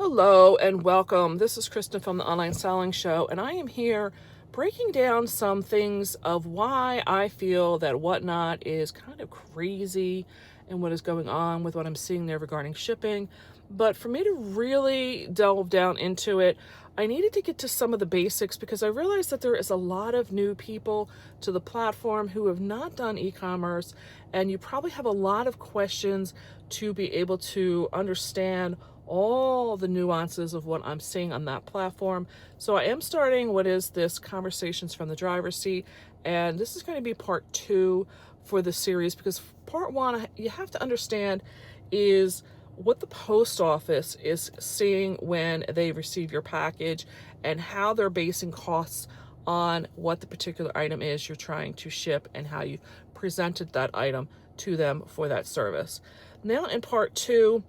Hello and welcome. This is Kristen from the Online Selling Show, and I am here breaking down some things of why I feel that Whatnot is kind of crazy and what is going on with what I'm seeing there regarding shipping. But for me to really delve down into it, I needed to get to some of the basics because I realized that there is a lot of new people to the platform who have not done e-commerce, and you probably have a lot of questions to be able to understand all the nuances of what I'm seeing on that platform. So I am starting what is this Conversations from the Driver's Seat, and this is going to be part 2 for the series because part 1 you have to understand is what the post office is seeing when they receive your package and how they're basing costs on what the particular item is you're trying to ship and how you presented that item to them for that service. Now in part 2,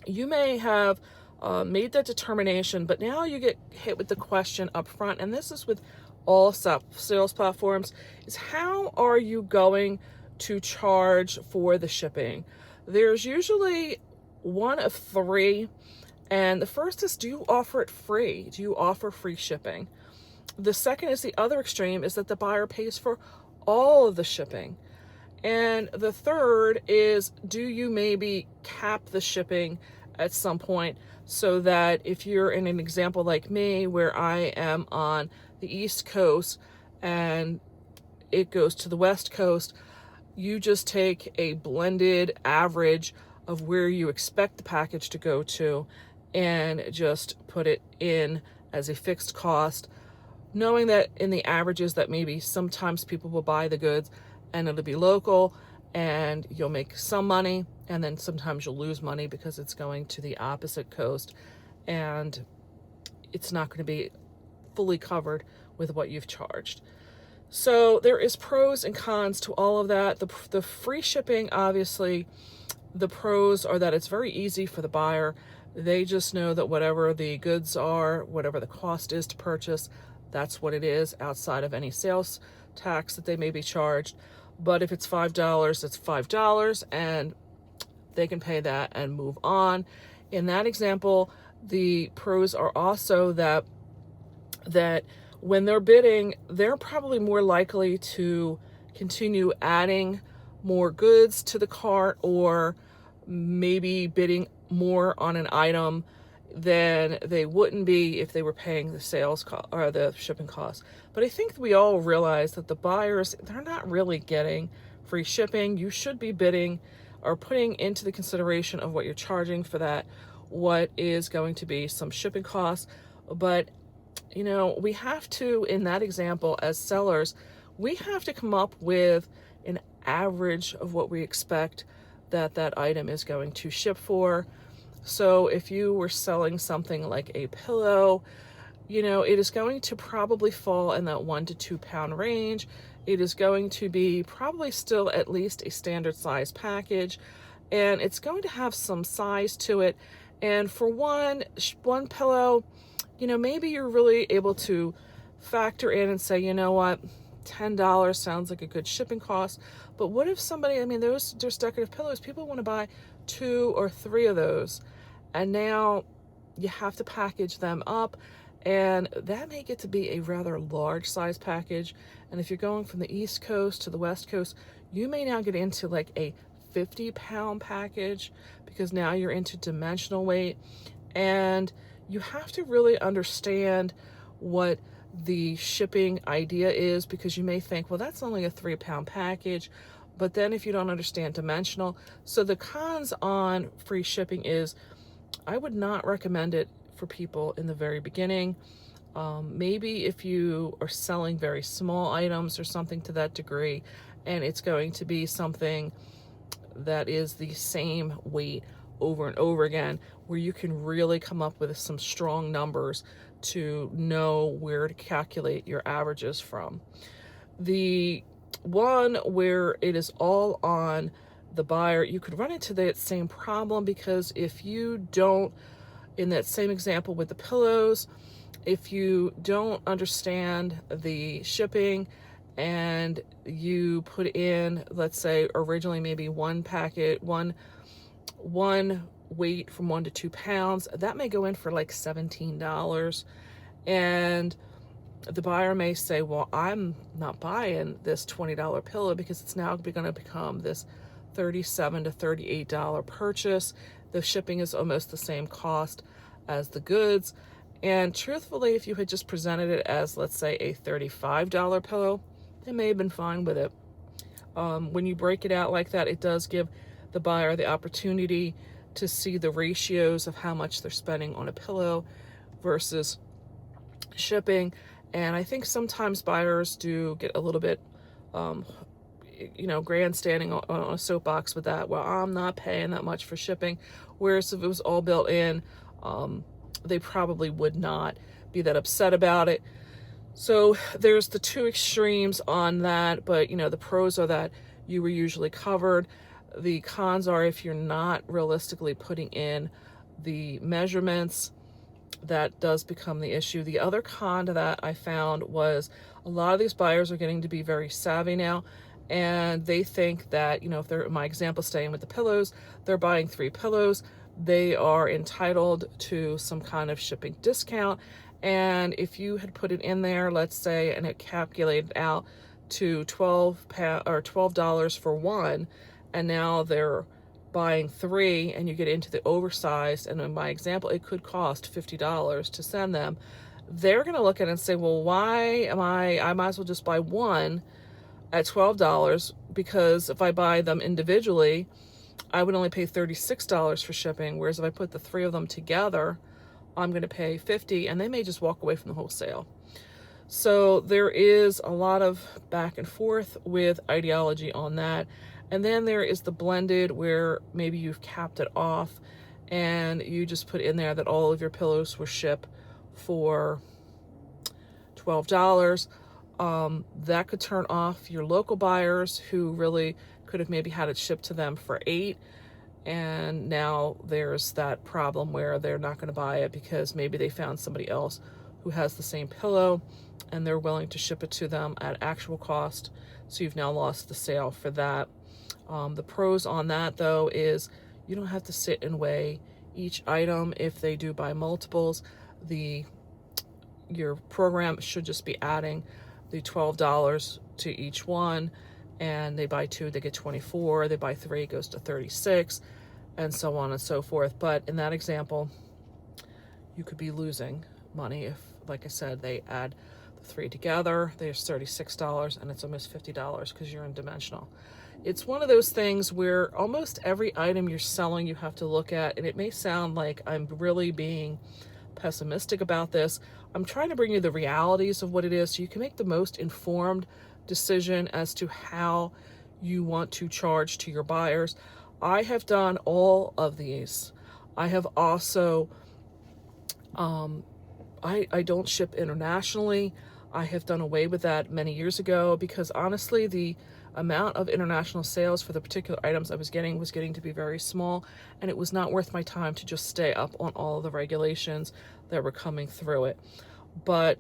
you may have made that determination, but now you get hit with the question up front, and this is with all sales platforms, is how are you going to charge for the shipping? There's usually one of 3, and the first is, do you offer it free? Do you offer free shipping? The second is the other extreme, is that the buyer pays for all of the shipping. And the third is, do you maybe cap the shipping at some point so that if you're in an example like me where I am on the East Coast and it goes to the West Coast, you just take a blended average of where you expect the package to go to and just put it in as a fixed cost, knowing that in the averages that maybe sometimes people will buy the goods and it'll be local and you'll make some money, and then sometimes you'll lose money because it's going to the opposite coast and it's not going to be fully covered with what you've charged. So there is pros and cons to all of that. The free shipping, obviously, the pros are that it's very easy for the buyer. They just know that whatever the goods are, whatever the cost is to purchase, that's what it is outside of any sales tax that they may be charged. But if it's $5, it's $5 and they can pay that and move on. In that example, the pros are also that when they're bidding, they're probably more likely to continue adding more goods to the cart or maybe bidding more on an item than they wouldn't be if they were paying the sales cost or the shipping costs. But I think we all realize that the buyers, they're not really getting free shipping. You should be bidding or putting into the consideration of what you're charging for that, what is going to be some shipping costs. But, we have to, in that example, as sellers, we have to come up with an average of what we expect that item is going to ship for. So if you were selling something like a pillow, it is going to probably fall in that 1 to 2 pound range. It is going to be probably still at least a standard size package, and it's going to have some size to it. And for one pillow, maybe you're really able to factor in and say, you know what, $10 sounds like a good shipping cost. But what if somebody, there's decorative pillows, people want to buy 2 or 3 of those, and now you have to package them up, and that may get to be a rather large size package. And if you're going from the East Coast to the West Coast, you may now get into like a 50-pound package because now you're into dimensional weight, and you have to really understand what the shipping idea is, because you may think, well, that's only a 3-pound package. But then if you don't understand dimensional, so the cons on free shipping is I would not recommend it for people in the very beginning. Maybe if you are selling very small items or something to that degree, and it's going to be something that is the same weight over and over again, where you can really come up with some strong numbers to know where to calculate your averages from. The one where it is all on the buyer, you could run into that same problem, because if you don't, in that same example with the pillows, if you don't understand the shipping and you put in, let's say originally maybe one weight from 1 to 2 pounds, that may go in for like $17. And the buyer may say, well, I'm not buying this $20 pillow because it's now going to become this $37 to $38 purchase. The shipping is almost the same cost as the goods. And truthfully, if you had just presented it as, let's say, a $35 pillow, they may have been fine with it. When you break it out like that, it does give the buyer the opportunity to see the ratios of how much they're spending on a pillow versus shipping. And I think sometimes buyers do get a little bit, grandstanding on a soapbox with that. Well, I'm not paying that much for shipping. Whereas if it was all built in, they probably would not be that upset about it. So there's the two extremes on that, but the pros are that you were usually covered. The cons are if you're not realistically putting in the measurements, that does become the issue. The other con to that I found was a lot of these buyers are getting to be very savvy now, and they think that, if they're, in my example, staying with the pillows, they're buying 3 pillows, they are entitled to some kind of shipping discount. And if you had put it in there, let's say, and it calculated out to $12 for one, and now they're buying 3 and you get into the oversized, and in my example, it could cost $50 to send them, they're going to look at it and say, well, I might as well just buy one at $12, because if I buy them individually, I would only pay $36 for shipping, whereas if I put the 3 of them together, I'm going to pay $50, and they may just walk away from the wholesale. So there is a lot of back and forth with ideology on that. And then there is the blended, where maybe you've capped it off and you just put in there that all of your pillows will ship for $12. That could turn off your local buyers who really could have maybe had it shipped to them for $8. And now there's that problem where they're not going to buy it because maybe they found somebody else who has the same pillow and they're willing to ship it to them at actual cost. So you've now lost the sale for that. The pros on that, though, is you don't have to sit and weigh each item. If they do buy multiples, your program should just be adding the $12 to each one, and they buy 2, they get 24, they buy 3, it goes to 36, and so on and so forth. But in that example, you could be losing money if, like I said, they add the 3 together, there's $36, and it's almost $50 because you're in dimensional. It's one of those things where almost every item you're selling you have to look at, and it may sound like I'm really being pessimistic about this. I'm trying to bring you the realities of what it is so you can make the most informed decision as to how you want to charge to your buyers. I have done all of these. I have also, I don't ship internationally. I have done away with that many years ago because honestly, the amount of international sales for the particular items I was getting to be very small, and it was not worth my time to just stay up on all of the regulations that were coming through it. But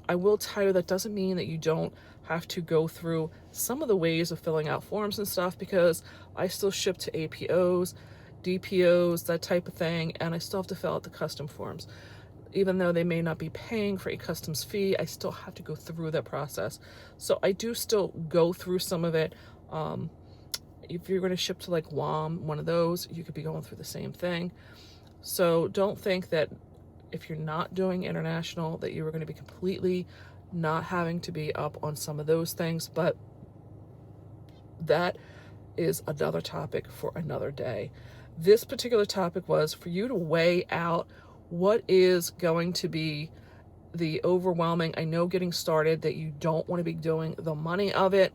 I will tell you that doesn't mean that you don't have to go through some of the ways of filling out forms and stuff, because I still ship to APOs, DPOs, that type of thing, and I still have to fill out the custom forms. Even though they may not be paying for a customs fee, I still have to go through that process. So I do still go through some of it. If you're going to ship to like Guam, one of those, you could be going through the same thing. So don't think that if you're not doing international that you are going to be completely not having to be up on some of those things. But that is another topic for another day. This particular topic was for you to weigh out what is going to be the overwhelming, I know getting started, that you don't want to be doing the money of it.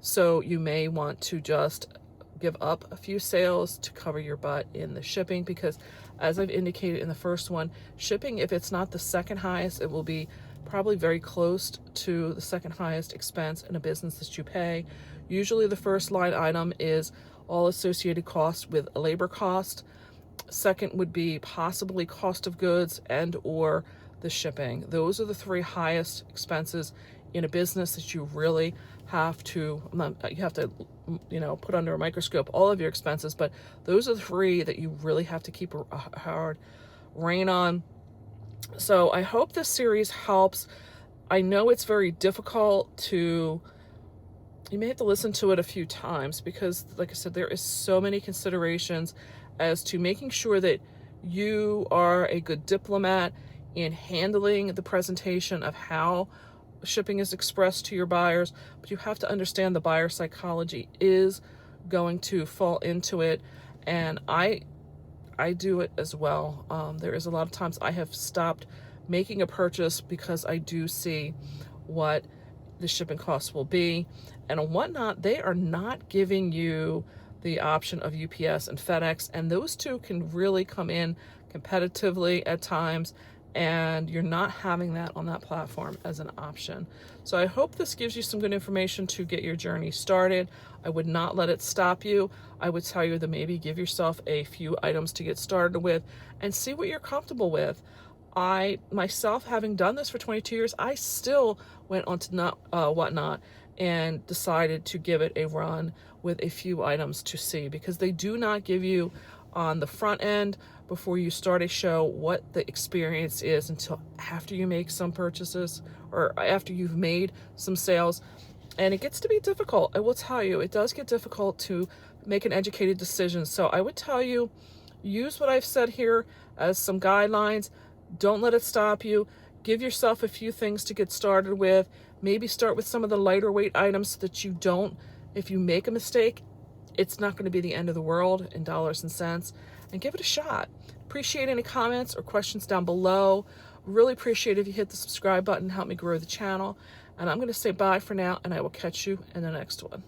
So you may want to just give up a few sales to cover your butt in the shipping, because as I've indicated in the first one, shipping, if it's not the second highest, it will be probably very close to the second highest expense in a business that you pay. Usually the first line item is all associated costs with a labor cost. Second would be possibly cost of goods and or the shipping. Those are the 3 highest expenses in a business that you really have to put under a microscope all of your expenses, but those are the 3 that you really have to keep a hard rein on. So I hope this series helps. I know it's very difficult you may have to listen to it a few times because, like I said, there is so many considerations as to making sure that you are a good diplomat in handling the presentation of how shipping is expressed to your buyers, but you have to understand the buyer psychology is going to fall into it, and I do it as well. There is a lot of times I have stopped making a purchase because I do see what the shipping costs will be and whatnot. They are not giving you the option of UPS and FedEx, and those 2 can really come in competitively at times, and you're not having that on that platform as an option. So I hope this gives you some good information to get your journey started. I would not let it stop you. I would tell you to maybe give yourself a few items to get started with and see what you're comfortable with. I myself, having done this for 22 years, I still went on to Whatnot and decided to give it a run with a few items to see, because they do not give you on the front end before you start a show what the experience is until after you make some purchases or after you've made some sales. And it gets to be difficult. I will tell you, it does get difficult to make an educated decision. So I would tell you, use what I've said here as some guidelines. Don't let it stop you. Give yourself a few things to get started with. Maybe start with some of the lighter weight items so that you don't, if you make a mistake, it's not going to be the end of the world in dollars and cents, and give it a shot. Appreciate any comments or questions down below. Really appreciate if you hit the subscribe button, help me grow the channel. And I'm going to say bye for now, and I will catch you in the next one.